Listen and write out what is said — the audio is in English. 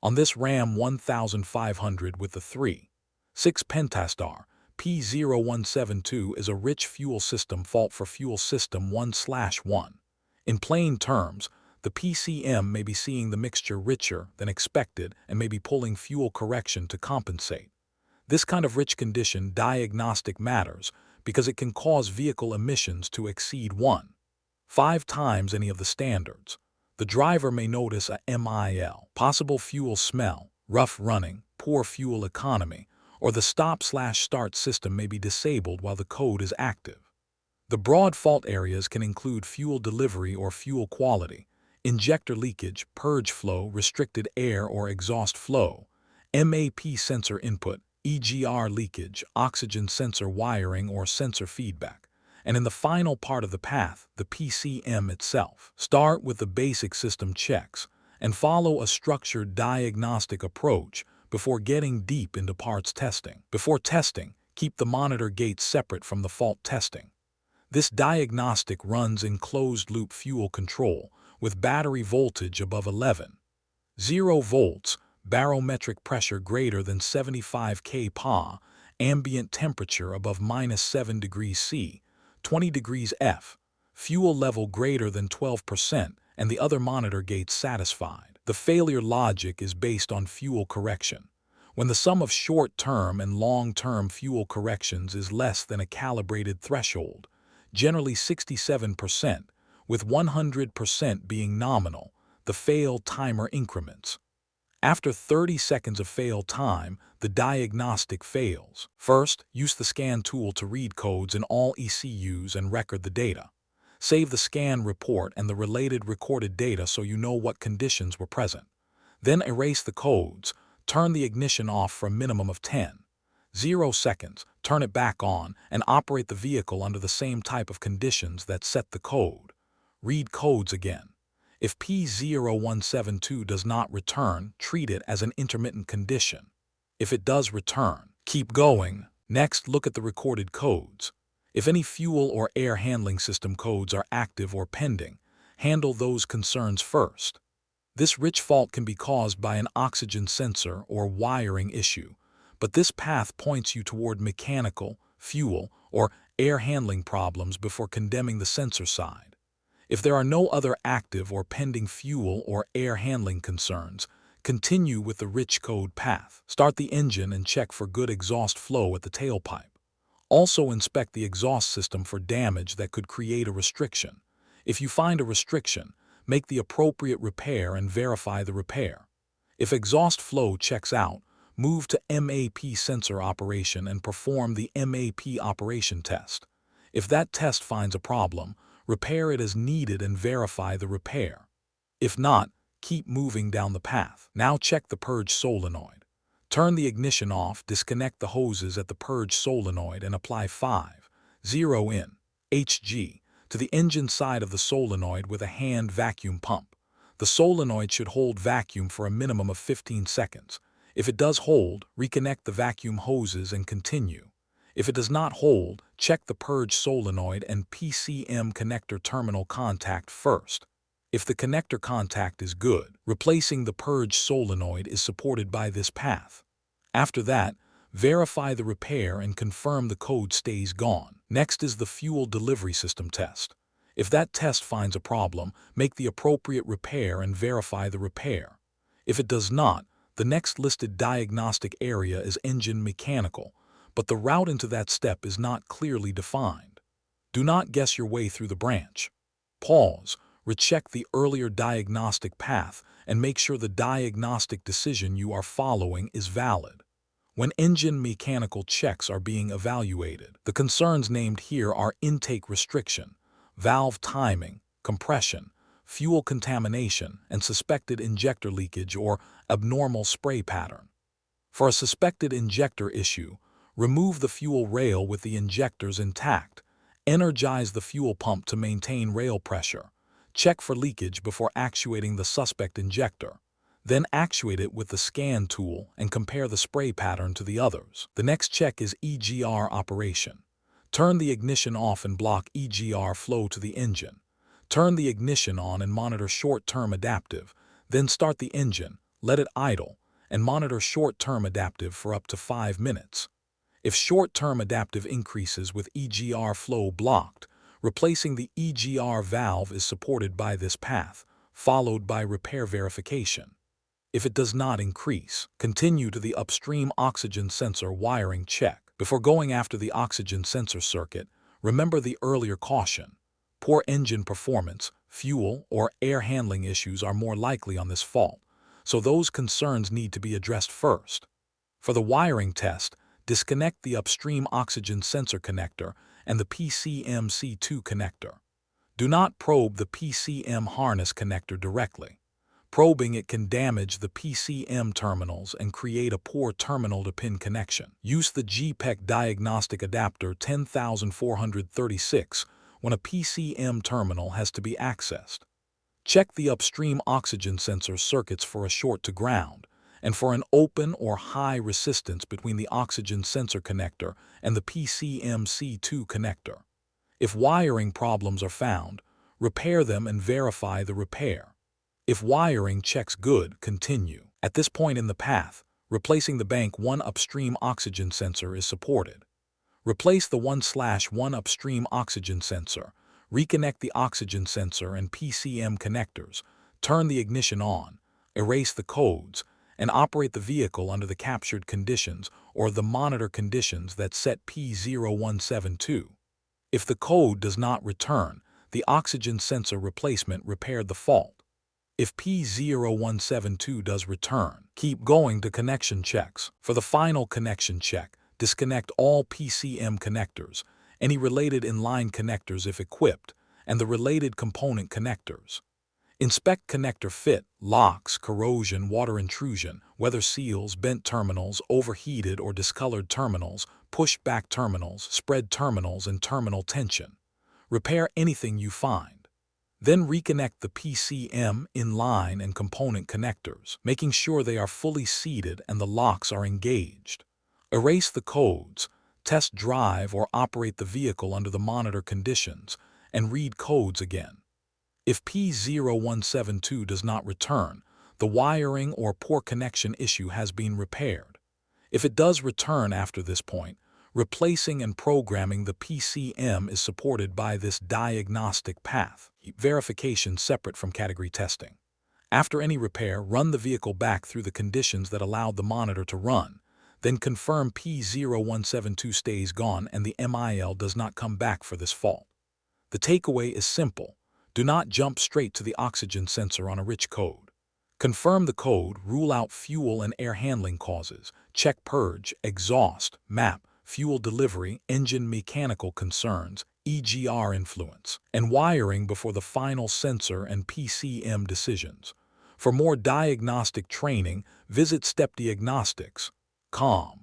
On this RAM 1500 with the 3.6 Pentastar, P0172 is a rich fuel system fault for fuel system 1/1. In plain terms, the PCM may be seeing the mixture richer than expected and may be pulling fuel correction to compensate. This kind of rich condition diagnostic matters because it can cause vehicle emissions to exceed 1.5 times any of the standards. The driver may notice a MIL, possible fuel smell, rough running, poor fuel economy, or the stop/start system may be disabled while the code is active. The broad fault areas can include fuel delivery or fuel quality, injector leakage, purge flow, restricted air or exhaust flow, MAP sensor input, EGR leakage, oxygen sensor wiring or sensor feedback, and in the final part of the path, the PCM itself. Start with the basic system checks and follow a structured diagnostic approach before getting deep into parts testing. Before testing, keep the monitor gates separate from the fault testing. This diagnostic runs in closed-loop fuel control with battery voltage above 11.0 volts, barometric pressure greater than 75 kPa, ambient temperature above -7 degrees C, 20 degrees F, fuel level greater than 12%, and the other monitor gates satisfied. The failure logic is based on fuel correction. When the sum of short-term and long-term fuel corrections is less than a calibrated threshold, generally 67%, with 100% being nominal, the fail timer increments. After 30 seconds of fail time, the diagnostic fails. First, use the scan tool to read codes in all ECUs and record the data. Save the scan report and the related recorded data so you know what conditions were present. Then erase the codes, turn the ignition off for a minimum of 10.0 seconds, turn it back on, and operate the vehicle under the same type of conditions that set the code. Read codes again. If P0172 does not return, treat it as an intermittent condition. If it does return, keep going. Next, look at the recorded codes. If any fuel or air handling system codes are active or pending, handle those concerns first. This rich fault can be caused by an oxygen sensor or wiring issue, but this path points you toward mechanical, fuel, or air handling problems before condemning the sensor side. If there are no other active or pending fuel or air handling concerns, continue with the rich code path. Start the engine and check for good exhaust flow at the tailpipe. Also inspect the exhaust system for damage that could create a restriction. If you find a restriction, make the appropriate repair and verify the repair. If exhaust flow checks out, move to MAP sensor operation and perform the MAP operation test. If that test finds a problem, repair it as needed and verify the repair. If not, keep moving down the path. Now check the purge solenoid. Turn the ignition off, disconnect the hoses at the purge solenoid and apply 5.0 in Hg to the engine side of the solenoid with a hand vacuum pump. The solenoid should hold vacuum for a minimum of 15 seconds. If it does hold, reconnect the vacuum hoses and continue. If it does not hold, check the purge solenoid and PCM connector terminal contact first. If the connector contact is good, replacing the purge solenoid is supported by this path. After that, verify the repair and confirm the code stays gone. Next is the fuel delivery system test. If that test finds a problem, make the appropriate repair and verify the repair. If it does not, the next listed diagnostic area is engine mechanical, but the route into that step is not clearly defined. Do not guess your way through the branch. Pause, recheck the earlier diagnostic path, and make sure the diagnostic decision you are following is valid. When engine mechanical checks are being evaluated, the concerns named here are intake restriction, valve timing, compression, fuel contamination, and suspected injector leakage or abnormal spray pattern. For a suspected injector issue, remove the fuel rail with the injectors intact. Energize the fuel pump to maintain rail pressure. Check for leakage before actuating the suspect injector. Then actuate it with the scan tool and compare the spray pattern to the others. The next check is EGR operation. Turn the ignition off and block EGR flow to the engine. Turn the ignition on and monitor short-term adaptive. Then start the engine, let it idle, and monitor short-term adaptive for up to 5 minutes. If short-term adaptive increases with EGR flow blocked, replacing the EGR valve is supported by this path, followed by repair verification. If it does not increase, continue to the upstream oxygen sensor wiring check. Before going after the oxygen sensor circuit, remember the earlier caution. Poor engine performance, fuel, or air handling issues are more likely on this fault, so those concerns need to be addressed first. For the wiring test, disconnect the upstream oxygen sensor connector and the PCM-C2 connector. Do not probe the PCM harness connector directly. Probing it can damage the PCM terminals and create a poor terminal-to-pin connection. Use the GPEC diagnostic adapter 10436 when a PCM terminal has to be accessed. Check the upstream oxygen sensor circuits for a short to ground and for an open or high resistance between the oxygen sensor connector and the PCM-C2 connector. If wiring problems are found, repair them and verify the repair. If wiring checks good, continue. At this point in the path, replacing the bank 1 upstream oxygen sensor is supported. Replace the 1/1 upstream oxygen sensor, reconnect the oxygen sensor and PCM connectors, turn the ignition on, erase the codes, and operate the vehicle under the captured conditions or the monitor conditions that set P0172. If the code does not return, the oxygen sensor replacement repaired the fault. If P0172 does return, keep going to connection checks. For the final connection check, disconnect all PCM connectors, any related inline connectors if equipped, and the related component connectors. Inspect connector fit, locks, corrosion, water intrusion, weather seals, bent terminals, overheated or discolored terminals, push-back terminals, spread terminals, and terminal tension. Repair anything you find. Then reconnect the PCM, inline, and component connectors, making sure they are fully seated and the locks are engaged. Erase the codes, test drive or operate the vehicle under the monitor conditions, and read codes again. If P0172 does not return, the wiring or poor connection issue has been repaired. If it does return after this point, replacing and programming the PCM is supported by this diagnostic path. Keep verification separate from category testing. After any repair, run the vehicle back through the conditions that allowed the monitor to run. Then confirm P0172 stays gone and the MIL does not come back for this fault. The takeaway is simple. Do not jump straight to the oxygen sensor on a rich code. Confirm the code, rule out fuel and air handling causes, check purge, exhaust, map, fuel delivery, engine mechanical concerns, EGR influence, and wiring before the final sensor and PCM decisions. For more diagnostic training, visit stepdiagnostics.com.